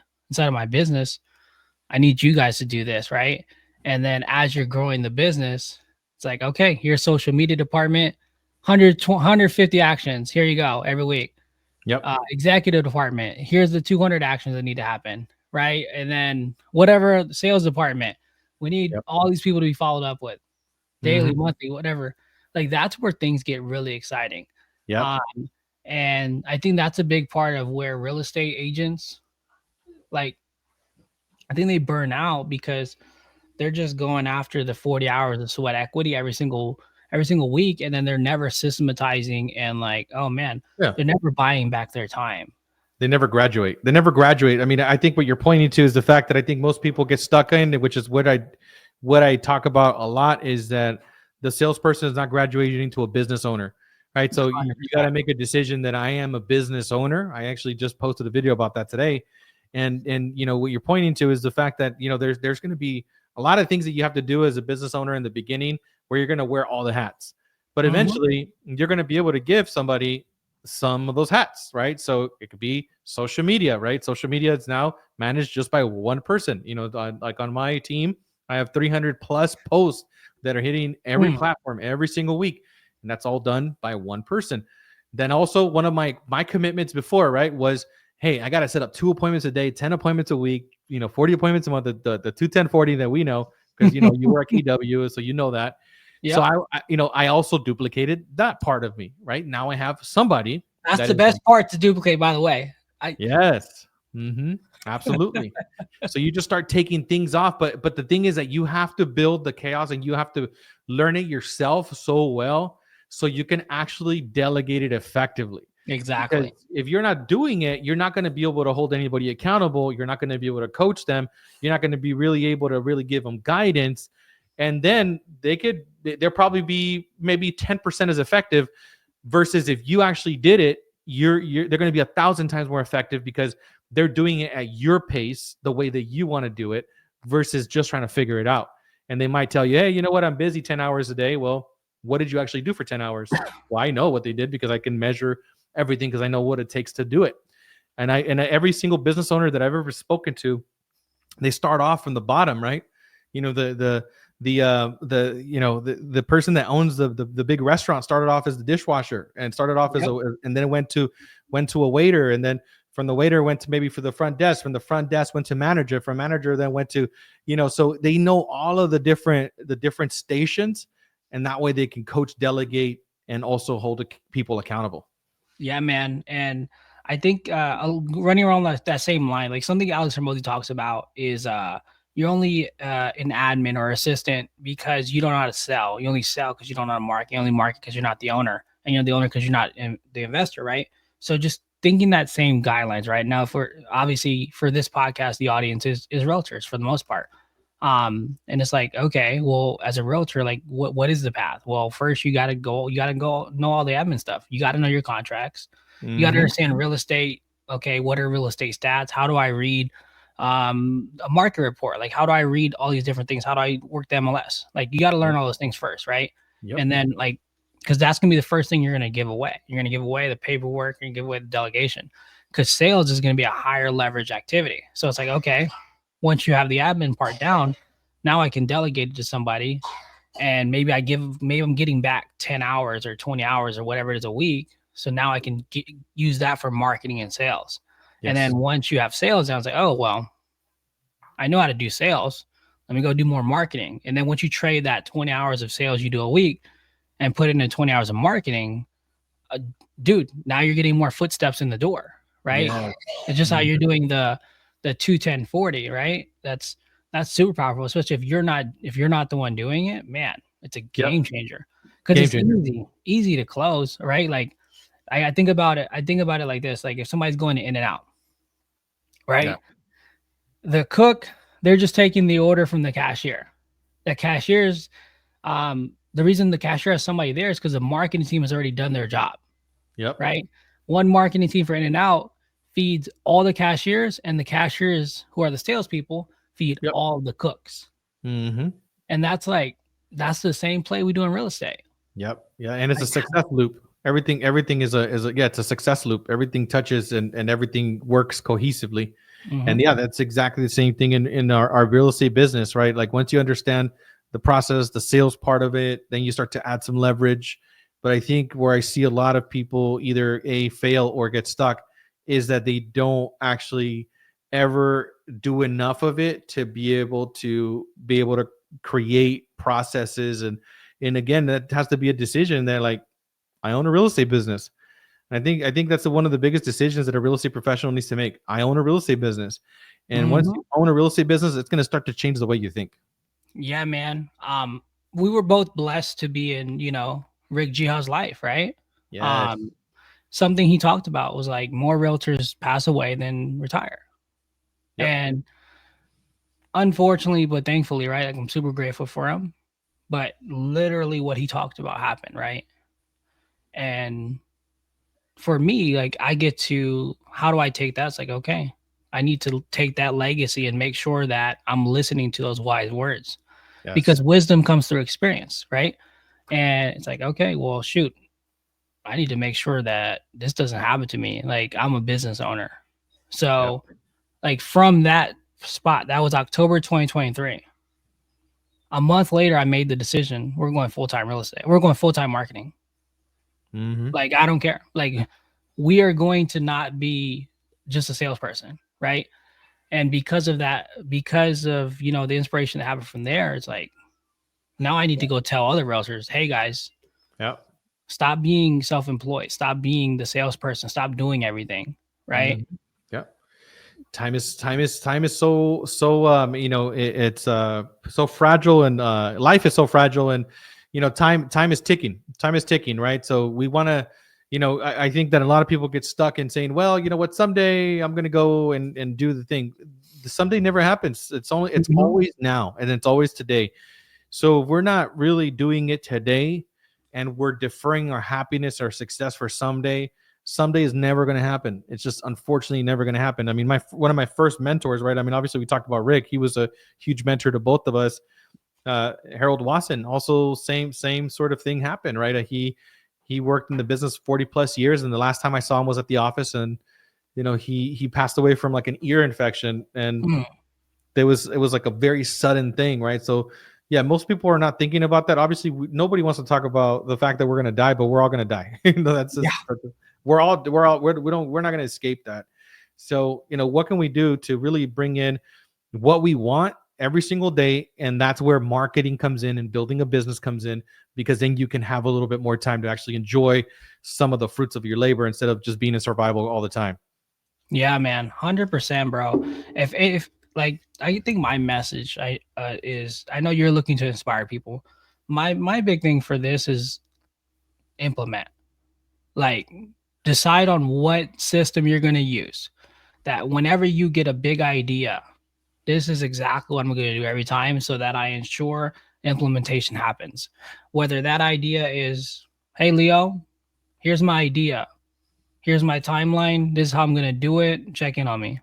[SPEAKER 1] business. I need you guys to do this, right? And then as you're growing the business, it's like, okay, here's social media department, 150 actions. Here you go every week.
[SPEAKER 2] Yep.
[SPEAKER 1] Executive department, here's the 200 actions that need to happen, right? And then whatever sales department, we need
[SPEAKER 2] Yep.
[SPEAKER 1] all these people to be followed up with daily,
[SPEAKER 2] Mhm.
[SPEAKER 1] monthly, whatever. Like that's where things get really exciting.
[SPEAKER 2] Yep.
[SPEAKER 1] Um, and I think that's a big part of where real estate agents, like, I think they burn out because they're just going after the 40 hours of sweat equity every single week, and then they're never systematizing and like, oh man,
[SPEAKER 2] Yeah.
[SPEAKER 1] they're never buying back their time.
[SPEAKER 2] They never graduate. They never graduate. I mean, I think what you're pointing to is the fact that I think most people get stuck in, which is what I talk about a lot, is that the salesperson is not graduating to a business owner, right? So you got to
[SPEAKER 1] 100%.
[SPEAKER 2] make a decision that I am a business owner. I actually just posted a video about that today, and what you're pointing to is the fact that there's going to be a lot of things that you have to do as a business owner in the beginning where you're going to wear all the hats, but
[SPEAKER 1] Mhm.
[SPEAKER 2] eventually you're going to be able to give somebody some of those hats, right? So it could be social media, right? Social media is now managed just by one person. Like on my team, I have 300 plus posts that are hitting every
[SPEAKER 1] Mm.
[SPEAKER 2] platform every single week, and that's all done by one person. Then also one of my commitments before, right, was, hey, I got to set up 2 appointments a day, 10 appointments a week, 40 appointments a month, the 2 10 40 that we know, because you work EW, so you know that. So
[SPEAKER 1] Yep.
[SPEAKER 2] I also duplicated that part of me, right? Now I have somebody
[SPEAKER 1] That's
[SPEAKER 2] that
[SPEAKER 1] the
[SPEAKER 2] is
[SPEAKER 1] best part to duplicate, by the way. I
[SPEAKER 2] yes. Absolutely. So you just start taking things off, but the thing is that you have to build the chaos and you have to learn it yourself so well so you can actually delegate it effectively. Because
[SPEAKER 1] exactly.
[SPEAKER 2] if you're not doing it, you're not going to be able to hold anybody accountable. You're not going to be able to coach them. You're not going to be really able to really give them guidance. And then they'll probably be maybe 10% as effective versus if you actually did it, they're going to be 1,000 times more effective because they're doing it at your pace, the way that you want to do it, versus just trying to figure it out. And they might tell you, hey, you know what? I'm busy 10 hours a day. Well, what did you actually do for 10 hours? Well, I know what they did because I can measure everything because I know what it takes to do it. And every single business owner that I've ever spoken to, they start off from the bottom, right? You know, the person that owns the big restaurant started off as the dishwasher and started off as
[SPEAKER 1] Yep.
[SPEAKER 2] and then went to a waiter, and then from the waiter went to maybe for the front desk, from the front desk went to manager, from manager then went to, so they know all of the different stations, and that way they can coach, delegate, and also hold people accountable.
[SPEAKER 1] Yeah, man. And I think running around that same line, like something Alex Hermosi talks about is you're only an admin or assistant because you don't know how to sell. You only sell because you don't know how to market. You only market because you're not the owner, and you're the owner because you're not the investor, right? So just thinking that same guidelines, right? Now, for obviously for this podcast, the audience is realtors for the most part. And it's like, okay, well, as a realtor, like what is the path? Well, first you gotta go know all the admin stuff. You gotta know your contracts. You gotta
[SPEAKER 2] Mm-hmm.
[SPEAKER 1] understand real estate. Okay, what are real estate stats? How do I read a market report? Like how do I read all these different things? How do I work the MLS? Like you gotta learn
[SPEAKER 2] Yep.
[SPEAKER 1] all those things first, right?
[SPEAKER 2] Yep.
[SPEAKER 1] And then like because that's gonna be the first thing you're gonna give away. You're gonna give away the paperwork, you're gonna give away the delegation. Because sales is gonna be a higher leverage activity. So it's like, okay, once you have the admin part down, now I can delegate it to somebody, and maybe I'm getting back 10 hours or 20 hours or whatever it is a week. So now I can use that for marketing and sales. And then
[SPEAKER 2] Yes.
[SPEAKER 1] once you have sales, I was like, oh well, I know how to do sales. Let me go do more marketing. And then once you trade that 20 hours of sales you do a week and put it into 20 hours of marketing, uh, dude, now you're getting more footsteps in the door, right?
[SPEAKER 2] Yeah.
[SPEAKER 1] It's just how
[SPEAKER 2] Mhm.
[SPEAKER 1] you're doing the 2 10 40, right? That's super powerful, especially if you're not the one doing it, man, it's a
[SPEAKER 2] Yep.
[SPEAKER 1] game changer. Because
[SPEAKER 2] Game
[SPEAKER 1] it's
[SPEAKER 2] changer.
[SPEAKER 1] easy to close, right? Like I think about it, I think about it like this: like if somebody's going to In and Out,
[SPEAKER 2] Yeah.
[SPEAKER 1] right? The cook, they're just taking the order from the cashier. The cashier's the reason the cashier has somebody there is because the marketing team has already done their job,
[SPEAKER 2] Yep.
[SPEAKER 1] right? One marketing team for In and Out feeds all the cashiers, and the cashiers who are the salespeople feed
[SPEAKER 2] Yep.
[SPEAKER 1] all the cooks.
[SPEAKER 2] Hmm.
[SPEAKER 1] And that's the same play we do in real estate.
[SPEAKER 2] Yep. Yeah. And it's a
[SPEAKER 1] Like,
[SPEAKER 2] success loop. Everything is a yeah, it's a success loop. Everything touches and everything works cohesively. And
[SPEAKER 1] mhm,
[SPEAKER 2] yeah, that's exactly the same thing in our real estate business, right? Like once you understand the process, the sales part of it, then you start to add some leverage. But I think where I see a lot of people either a fail or get stuck is that they don't actually ever do enough of it to be able to create processes. And again, that has to be a decision that, like, I own a real estate business. I think that's one of the biggest decisions that a real estate professional needs to make. I own a real estate business. And once
[SPEAKER 1] mhm.
[SPEAKER 2] you own a real estate business, it's going to start to change the way you think.
[SPEAKER 1] Yeah, man. We were both blessed to be in, Rick Jiha's life, right?
[SPEAKER 2] Yes.
[SPEAKER 1] Um, Something he talked about was like more realtors pass away than retire.
[SPEAKER 2] Yep.
[SPEAKER 1] And unfortunately, but thankfully, right? Like I'm super grateful for him. But literally what he talked about happened, right? And for me, like I get to how do I take that? It's like, okay, I need to take that legacy and make sure that I'm listening to those wise words
[SPEAKER 2] Yes.
[SPEAKER 1] because wisdom comes through experience, right? And it's like, okay, well, shoot, I need to make sure that this doesn't happen to me. Like I'm a business owner.
[SPEAKER 2] Yep.
[SPEAKER 1] So, like from that spot, that was October 2023. A month later, I made the decision. We're going full time real estate. We're going full time marketing.
[SPEAKER 2] Hmm.
[SPEAKER 1] Like I don't care. Like we are going to not be just a salesperson, right? And because of that, because of the inspiration that happened from there, it's like now I need to go tell other realtors, hey guys,
[SPEAKER 2] Yep.
[SPEAKER 1] stop being self-employed, stop being the salesperson, stop doing everything, right?
[SPEAKER 2] Hmm. Yep. Time is so it's so fragile, and life is so fragile, and time is ticking. Time is ticking, right? So we want to, I think that a lot of people get stuck in saying, well, you know what, someday I'm going to go and do the thing. The someday never happens. It's
[SPEAKER 1] Mhm.
[SPEAKER 2] always now, and it's always today. So if we're not really doing it today, and we're deferring our happiness or success for someday, someday is never going to happen. It's just unfortunately never going to happen. I mean, my one of my first mentors, right? I mean, obviously we talked about Rick. He was a huge mentor to both of us. Harold Wasson, also same sort of thing happened, right? He worked in the business 40 plus years, and the last time I saw him was at the office, and he passed away from like an ear infection, and
[SPEAKER 1] Mm,
[SPEAKER 2] it was like a very sudden thing, right? So yeah, most people are not thinking about that. Obviously, nobody wants to talk about the fact that we're going to die, but we're all going to die. That's
[SPEAKER 1] yeah.
[SPEAKER 2] just we're not going to escape that. So what can we do to really bring in what we want every single day? And that's where marketing comes in and building a business comes in, because then you can have a little bit more time to actually enjoy some of the fruits of your labor instead of just being in survival all the time.
[SPEAKER 1] Yeah, man, 100%, bro. If like I think my message is I know you're looking to inspire people. My big thing for this is implement. Like decide on what system you're going to use. That whenever you get a big idea, this is exactly what I'm going to do every time so that I ensure implementation happens. Whether that idea is, hey Leo, here's my idea. Here's my timeline. This is how I'm going to do it. Check in on me.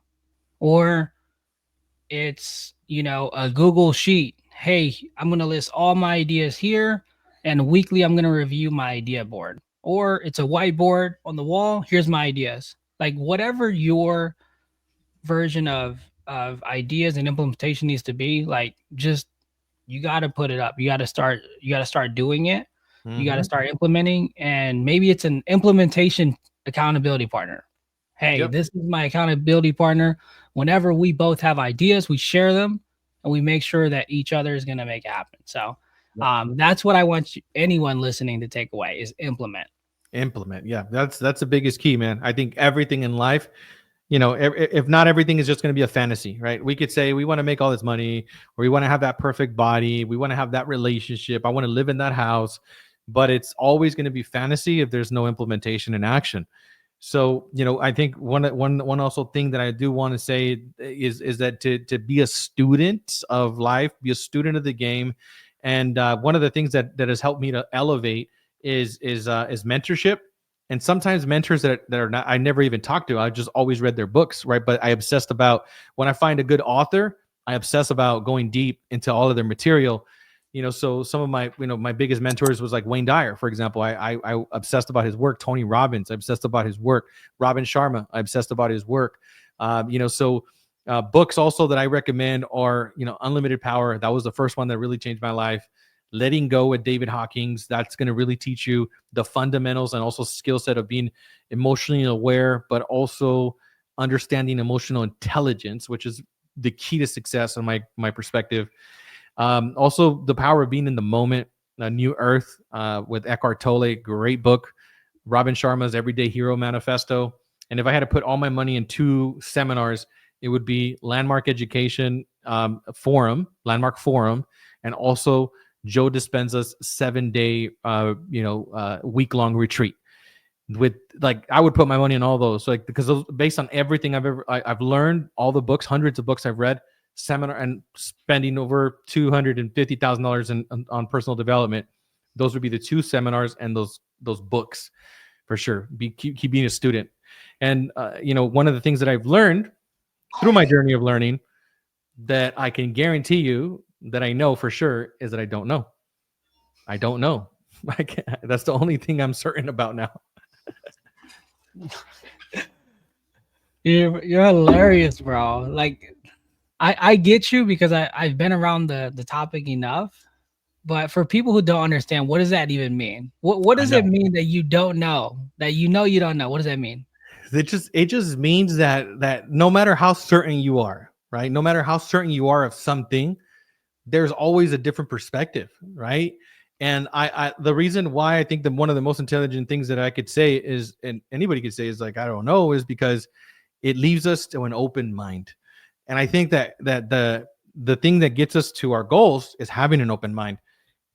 [SPEAKER 1] Or it's a Google sheet. Hey, I'm going to list all my ideas here, and weekly I'm going to review my idea board. Or it's a whiteboard on the wall. Here's my ideas. Like whatever your version of ideas and implementation needs to be, like just you got to put it up. You got to start doing it. You got to
[SPEAKER 2] Mm-hmm.
[SPEAKER 1] start implementing, and maybe it's an implementation accountability partner. Hey,
[SPEAKER 2] Yep.
[SPEAKER 1] this is my accountability partner. Whenever we both have ideas, we share them and we make sure that each other is going to make it happen. So
[SPEAKER 2] Yep.
[SPEAKER 1] that's what I want anyone listening to take away is implement.
[SPEAKER 2] Implement. Yeah, that's the biggest key, man. I think everything in life, if not everything is just going to be a fantasy, right? We could say we want to make all this money, or we want to have that perfect body, we want to have that relationship, I want to live in that house, but it's always going to be fantasy if there's no implementation and action. So, I think one also thing that I do want to say is that to be a student of life, be a student of the game, and one of the things that has helped me to elevate is mentorship. And sometimes mentors that are not, I never even talked to, I just always read their books, right? But I obsessed about, when I find a good author, I obsess about going deep into all of their material. So some of my biggest mentors was like Wayne Dyer, for example. I obsessed about his work. Tony Robbins, I obsessed about his work. Robin Sharma, I obsessed about his work. Books also that I recommend are, Unlimited Power. That was the first one that really changed my life. Letting Go with David Hawkins. That's going to really teach you the fundamentals and also skill set of being emotionally aware, but also understanding emotional intelligence, which is the key to success in my perspective. Also, The Power of Being in the Moment, A New Earth with Eckhart Tolle, great book. Robin Sharma's Everyday Hero Manifesto. And if I had to put all my money in two seminars, it would be Landmark Education Forum, Landmark Forum, and also Joe Dispenza's 7-day, week-long retreat. With like, I would put my money in all those, like, because those, based on everything I've learned, all the books, hundreds of books I've read, seminar, and spending over $250,000 on personal development, those would be the two seminars and those books for sure. Keep being a student. And one of the things that I've learned through my journey of learning, that I can guarantee you that I know for sure, is that I don't know. I don't know. That's the only thing I'm certain about now.
[SPEAKER 1] You're hilarious, bro. Like I get you because I've been around the topic enough. But for people who don't understand, what does that even mean? What
[SPEAKER 2] I
[SPEAKER 1] does it
[SPEAKER 2] know.
[SPEAKER 1] mean that you don't know? That you don't know? What does that mean?
[SPEAKER 2] It just means that no matter how certain you are, right? No matter how certain you are of something, there's always a different perspective, right? And I the reason why I think that one of the most intelligent things that I could say is, and anybody could say, is like, I don't know, is because it leaves us to an open mind. And I think that the thing that gets us to our goals is having an open mind.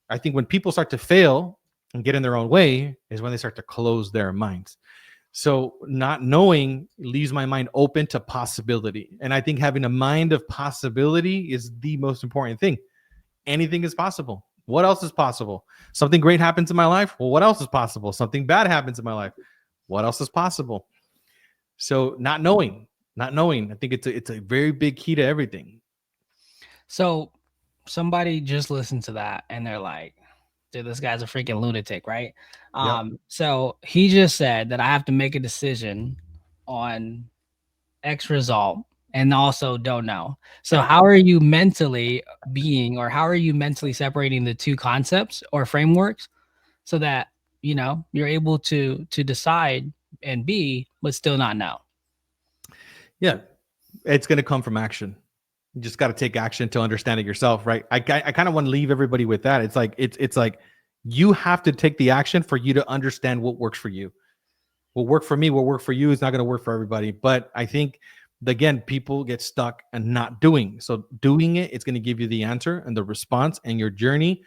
[SPEAKER 2] I think when people start to fail and get in their own way is when they start to close their minds. So not knowing leaves my mind open to possibility. And I think having a mind of possibility is the most important thing. Anything is possible. What else is possible? Something great happens in my life. Well, what else is possible? Something bad happens in my life. What else is possible? So not knowing, I think it's a very big key to everything.
[SPEAKER 1] So somebody just listened to that and they're like, dude, this guy's a freaking lunatic, right?
[SPEAKER 2] Yep.
[SPEAKER 1] So he just said that I have to make a decision on X result and also don't know. So
[SPEAKER 2] Yep.
[SPEAKER 1] how are you mentally being, or how are you mentally separating the two concepts or frameworks so that you're able to decide and be but still not know?
[SPEAKER 2] Yeah. It's going to come from action. You just got to take action to understand it yourself, right? I kind of want to leave everybody with that. It's like you have to take the action for you to understand what works for you. What worked for me, what worked for you is not going to work for everybody. But I think, again, people get stuck and not doing. So doing it, it's going to give you the answer and the response, and your journey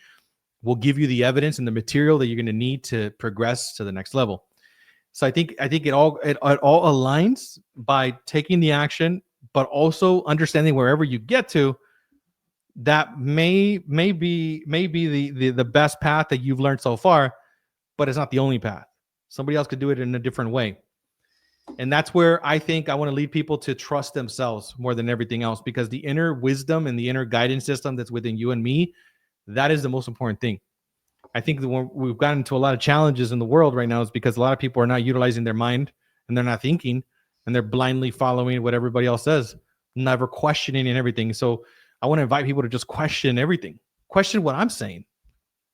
[SPEAKER 2] will give you the evidence and the material that you're going to need to progress to the next level. So I think it all aligns by taking the action, but also understanding wherever you get to, that may be the best path that you've learned so far, but it's not the only path. Somebody else could do it in a different way. And that's where I think I want to lead people to trust themselves more than everything else, because the inner wisdom and the inner guidance system that's within you and me, that is the most important thing. I think that when we've gotten into a lot of challenges in the world right now is because a lot of people are not utilizing their mind, and they're not thinking, and they're blindly following what everybody else says, never questioning and everything. So I want to invite people to just question everything. Question what I'm saying.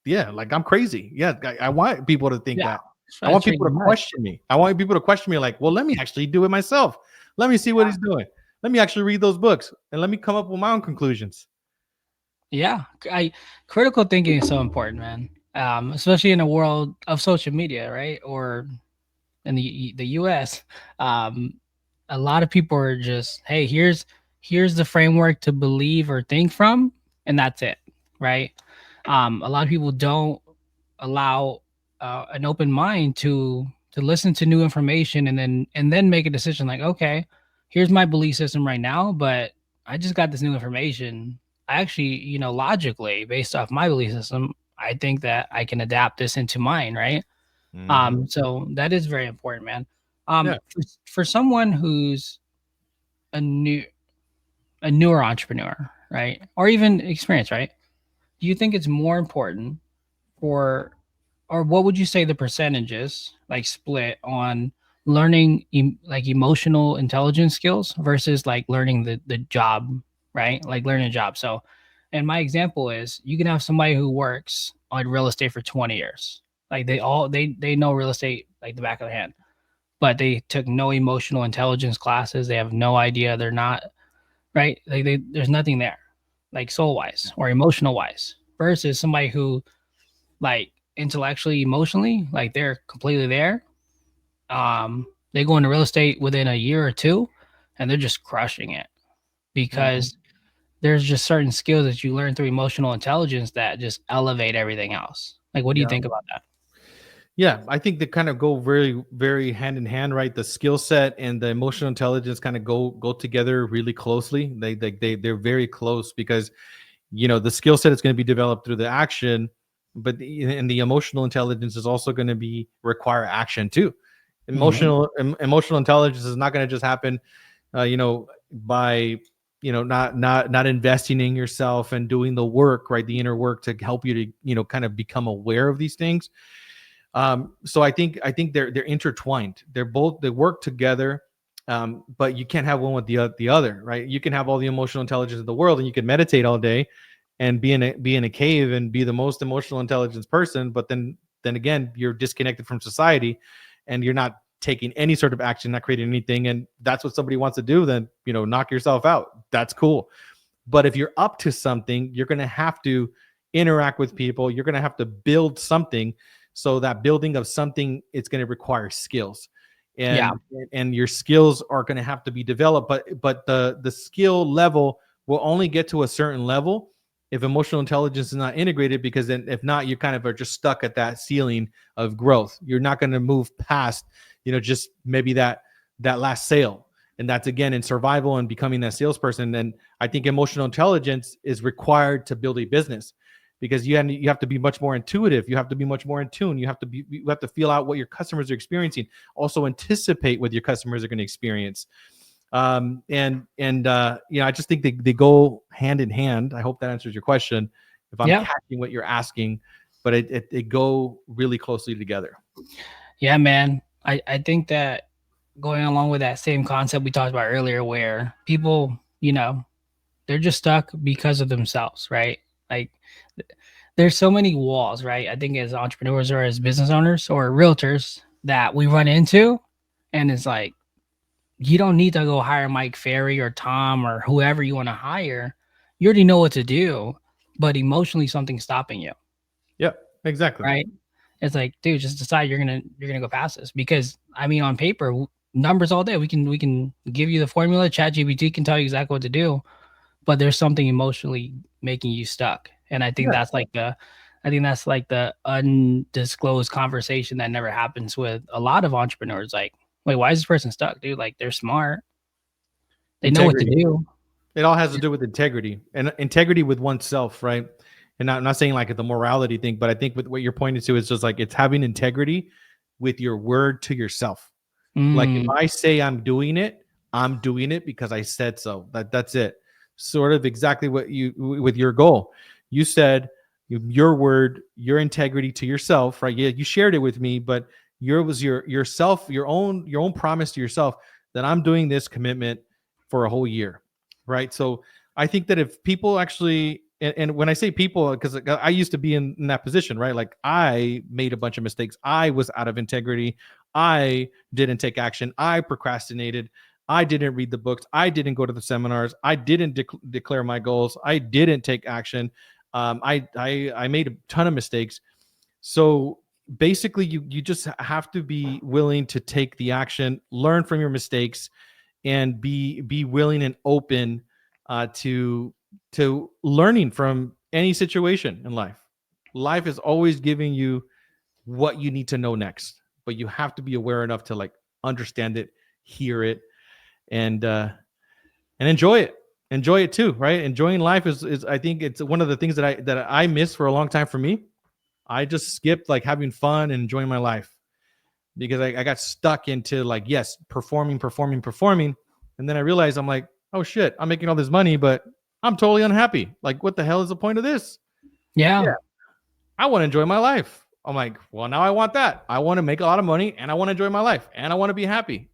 [SPEAKER 2] Yeah, like I'm crazy. Yeah, I want people to think
[SPEAKER 1] Yeah.
[SPEAKER 2] that. I
[SPEAKER 1] That's
[SPEAKER 2] want
[SPEAKER 1] pretty
[SPEAKER 2] people to
[SPEAKER 1] much.
[SPEAKER 2] question me. I want people to question me like, well, let me actually do it myself. Let me see what he's doing. Let me actually read those books and let me come up with my own conclusions.
[SPEAKER 1] Yeah, I critical thinking is so important, man. Especially in a world of social media, right? Or in the U.S., um, a lot of people are just, hey, here's the framework to believe or think from, and that's it, right? A lot of people don't allow an open mind to listen to new information and then make a decision like, okay, here's my belief system right now, but I just got this new information. I actually, logically, based off my belief system, I think that I can adapt this into mine, right?
[SPEAKER 2] Mhm.
[SPEAKER 1] So that is very important, man.
[SPEAKER 2] Yeah.
[SPEAKER 1] For someone who's a new a newer entrepreneur, right, or even experienced, right? Do you think it's more important for, or what would you say the percentages like split on learning like emotional intelligence skills versus like learning the job, right? Like learning a job. So, and my example is you can have somebody who works on real estate for 20 years. Like they know real estate like the back of their hand, but they took no emotional intelligence classes. They have no idea. They're not right. Like there's nothing there, like soul wise or emotional wise, versus somebody who like intellectually, emotionally, like they're completely there. They go into real estate within a year or two, and they're just crushing it
[SPEAKER 2] Mhm.
[SPEAKER 1] because there's just certain skills that you learn through emotional intelligence that just elevate everything else. Like, what do you
[SPEAKER 2] Yeah.
[SPEAKER 1] think about that?
[SPEAKER 2] Yeah, I think they kind of go very, very hand in hand, right? The skill set and the emotional intelligence kind of go together really closely. They're very close because the skill set is going to be developed through the action, but and the emotional intelligence is also going to be require action too.
[SPEAKER 1] Hmm.
[SPEAKER 2] Emotional intelligence is not going to just happen, by not investing in yourself and doing the work, right? The inner work to help you to kind of become aware of these things. So I think they're intertwined. They work together, but you can't have one with the other, right? You can have all the emotional intelligence in the world, and you can meditate all day, and be in a cave and be the most emotional intelligence person, but then again you're disconnected from society, and you're not taking any sort of action, not creating anything, and that's what somebody wants to do. Then knock yourself out. That's cool. But if you're up to something, you're going to have to interact with people. You're going to have to build something. So that building of something, it's going to require skills,
[SPEAKER 1] Yeah,
[SPEAKER 2] and your skills are going to have to be developed. But the skill level will only get to a certain level if emotional intelligence is not integrated. Because then, if not, you kind of are just stuck at that ceiling of growth. You're not going to move past, just maybe that last sale, and that's again in survival and becoming that salesperson. And I think emotional intelligence is required to build a business, because you have to be much more intuitive. You have to be much more in tune. You have to feel out what your customers are experiencing. Also anticipate what your customers are going to experience. I just think they go hand in hand. I hope that answers your question, if I'm
[SPEAKER 1] yeah,
[SPEAKER 2] catching what you're asking, but it go really closely together.
[SPEAKER 1] yeah, man. I think that going along with that same concept we talked about earlier, where people, they're just stuck because of themselves, right? Like there's so many walls, right? I think as entrepreneurs or as business owners or realtors that we run into, and it's like you don't need to go hire Mike Ferry or Tom or whoever you want to hire. You already know what to do, but emotionally something's stopping you,
[SPEAKER 2] Yeah, exactly.
[SPEAKER 1] right? It's like, dude, just decide you're gonna go past this because I mean, on paper, numbers all day. We can give you the formula. ChatGPT can tell you exactly what to do, but there's something emotionally making you stuck. And
[SPEAKER 2] Yeah,
[SPEAKER 1] I think that's like the undisclosed conversation that never happens with a lot of entrepreneurs. Like, wait, why is this person stuck, dude? Like they're smart. They know what to
[SPEAKER 2] integrity.
[SPEAKER 1] do.
[SPEAKER 2] It all has to do with integrity, and integrity with oneself, right? And I'm not saying like the morality thing, but I think with what you're pointing to is just like it's having integrity with your word to yourself. Like if
[SPEAKER 1] Mm,
[SPEAKER 2] I say I'm doing it because I said so. That's it. Sort of exactly what you with your goal. You said your word, your integrity to yourself, right? Yeah, you shared it with me, but yourself, your own promise to yourself that I'm doing this commitment for a whole year, right? So I think that if people actually and when I say people, because I used to be in that position, right? Like I made a bunch of mistakes. I was out of integrity. I didn't take action. I procrastinated. I didn't read the books. I didn't go to the seminars. I didn't declare my goals. I didn't take action. I made a ton of mistakes. So basically, you just have to be willing to take the action, learn from your mistakes, and be willing and open to learning from any situation in life. Life is always giving you what you need to know next, but you have to be aware enough to like understand it, hear it, and enjoy it. Enjoy it too, right? Enjoying life is I think it's one of the things that I missed for a long time for me. I just skipped like having fun and enjoying my life because I got stuck into like, yes, performing. And then I realized I'm like, oh shit, I'm making all this money, but I'm totally unhappy. Like, what the hell is the point of this?
[SPEAKER 1] Yeah,
[SPEAKER 2] Yeah. I want to enjoy my life. I'm like, well, now I want that. I want to make a lot of money and I want to enjoy my life and I want to be happy.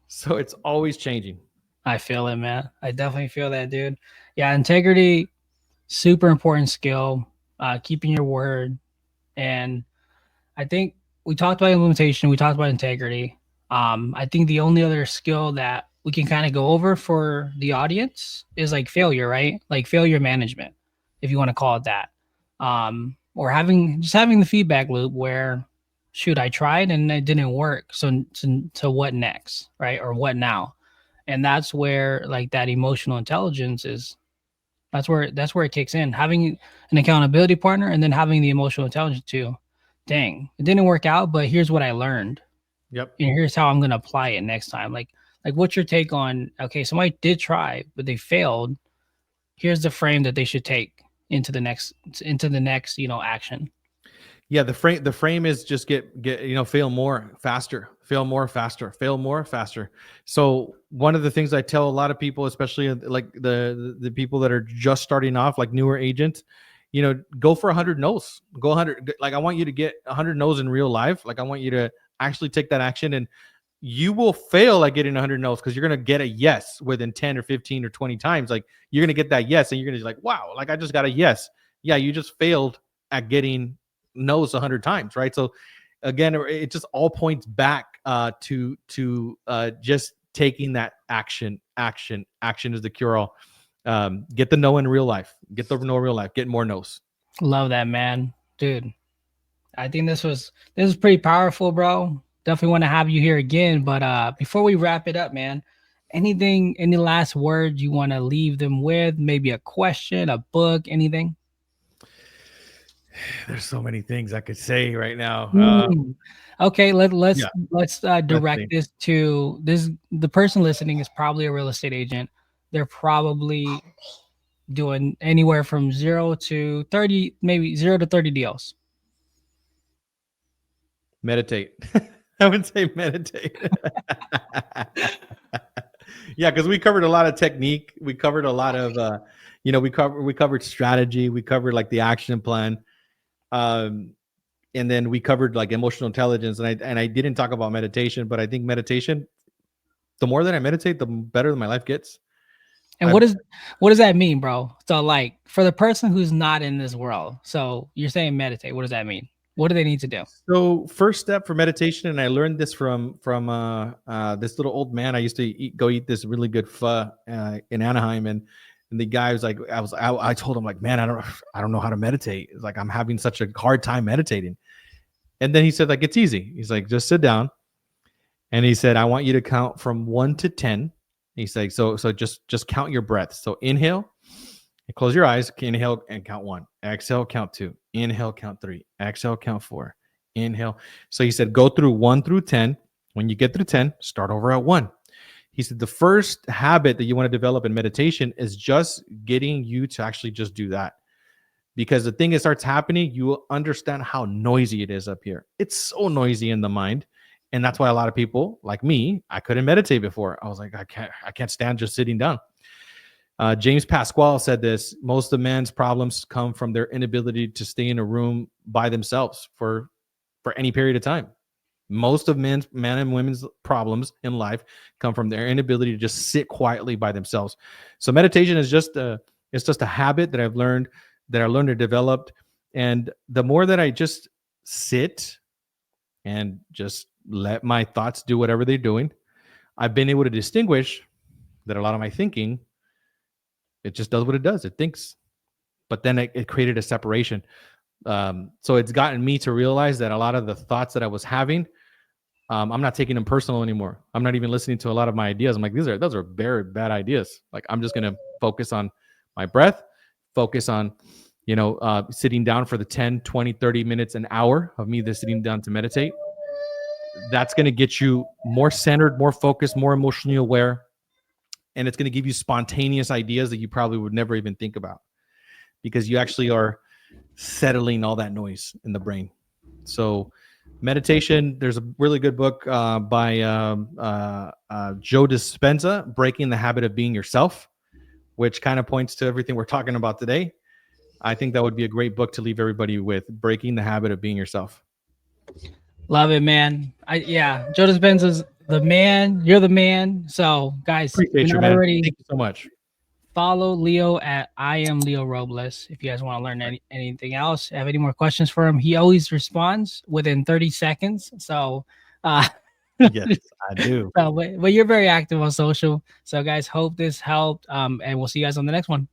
[SPEAKER 2] So it's always changing.
[SPEAKER 1] I feel it, man. I definitely feel that, dude. Yeah, integrity, super important skill. Keeping your word, and I think we talked about implementation. We talked about integrity. I think the only other skill that we can kind of go over for the audience is like failure, right? Like failure management, if you want to call it that. Or having the feedback loop where, shoot, I tried and it didn't work. So what next, right? Or what now? And that's where like that emotional intelligence is. That's where it kicks in. Having an accountability partner and then having the emotional intelligence too. Dang, it didn't work out, but here's what I learned,
[SPEAKER 2] Yep.
[SPEAKER 1] and here's how I'm gonna apply it next time. Like what's your take on? Okay, somebody did try, but they failed. Here's the frame that they should take into the next action.
[SPEAKER 2] Yeah, the frame is just get fail more faster, fail more faster, fail more faster. So one of the things I tell a lot of people, especially like the people that are just starting off, like newer agents, go for 100 no's. Go 100. Like I want you to get 100 no's in real life. Like I want you to actually take that action, and you will fail at getting 100 no's because you're gonna get a yes within 10 or 15 or 20 times. Like you're gonna get that yes, and you're gonna be like, wow, like I just got a yes. Yeah, you just failed at getting knows 100 times, right? So again, it just all points back to just taking that action is the cure all. Get the no in real life, get the no in real life, get more no's.
[SPEAKER 1] Love that, man, dude. I think this was pretty powerful, bro. Definitely want to have you here again. But before we wrap it up, man, any last words you want to leave them with? Maybe a question, a book, anything?
[SPEAKER 2] There's so many things I could say right now.
[SPEAKER 1] Mm. Okay,
[SPEAKER 2] Yeah,
[SPEAKER 1] let's
[SPEAKER 2] let's
[SPEAKER 1] direct
[SPEAKER 2] see.
[SPEAKER 1] this to this. The person listening is probably a real estate agent. They're probably doing anywhere from 0 to 30, maybe 0 to 30 deals.
[SPEAKER 2] Meditate. I would say meditate. Yeah, because we covered a lot of technique. We covered a lot of we covered strategy. We covered like the action plan. Um, and then we covered like emotional intelligence, and I didn't talk about meditation, but I think meditation, the more that I meditate, the better my life gets.
[SPEAKER 1] And
[SPEAKER 2] I
[SPEAKER 1] what does that mean, bro? So like for the person who's not in this world, so you're saying meditate. What does that mean? What do they need to do?
[SPEAKER 2] So first step for meditation, and I learned this from this little old man. I used to go eat this really good pho in Anaheim, and the guy was like, I told him like, man, I don't know how to meditate. It's like I'm having such a hard time meditating. And then he said like, it's easy. He's like, just sit down, and he said, I want you to count from 1 to 10. He's like, so just count your breaths. So inhale, and close your eyes. Inhale and count 1. Exhale, count 2. Inhale, count 3. Exhale, count 4. Inhale. So he said, go through 1 through 10. When you get through 10, start over at 1. He said the first habit that you want to develop in meditation is just getting you to actually just do that. Because the thing that starts happening, you will understand how noisy it is up here. It's so noisy in the mind. And that's why a lot of people like me, I couldn't meditate before. I was like, I can't stand just sitting down. James Pasquale said this: most of man's problems come from their inability to stay in a room by themselves for any period of time. Most of men and women's problems in life come from their inability to just sit quietly by themselves. So meditation is just It's just a habit that I've learned, that I learned to develop. And the more that I just sit and just let my thoughts do whatever they're doing, I've been able to distinguish that a lot of my thinking, it just does what it does. It thinks, but then it created a separation. So it's gotten me to realize that a lot of the thoughts that I was having, I'm not taking them personal anymore. I'm not even listening to a lot of my ideas. I'm like, those are very bad ideas. Like, I'm just gonna focus on my breath, focus on, sitting down for the 10, 20, 30 minutes, an hour of me just sitting down to meditate. That's gonna get you more centered, more focused, more emotionally aware, and it's gonna give you spontaneous ideas that you probably would never even think about, because you actually are settling all that noise in the brain. So meditation, there's a really good book by Joe Dispenza, Breaking the Habit of Being Yourself, which kind of points to everything we're talking about today. I think that would be a great book to leave everybody with, Breaking the Habit of Being Yourself.
[SPEAKER 1] Love it, man. Yeah, Joe Dispenza's the man. You're the man. So, guys, if
[SPEAKER 2] Appreciate
[SPEAKER 1] you're
[SPEAKER 2] you,
[SPEAKER 1] not
[SPEAKER 2] man.
[SPEAKER 1] already,
[SPEAKER 2] Thank you so much.
[SPEAKER 1] follow Leo at I am Leo Robles. If you guys want to learn anything else, have any more questions for him, he always responds within 30 seconds. So, uh,
[SPEAKER 2] Yes, I do.
[SPEAKER 1] but you're very active on social. So, guys, hope this helped. And we'll see you guys on the next one.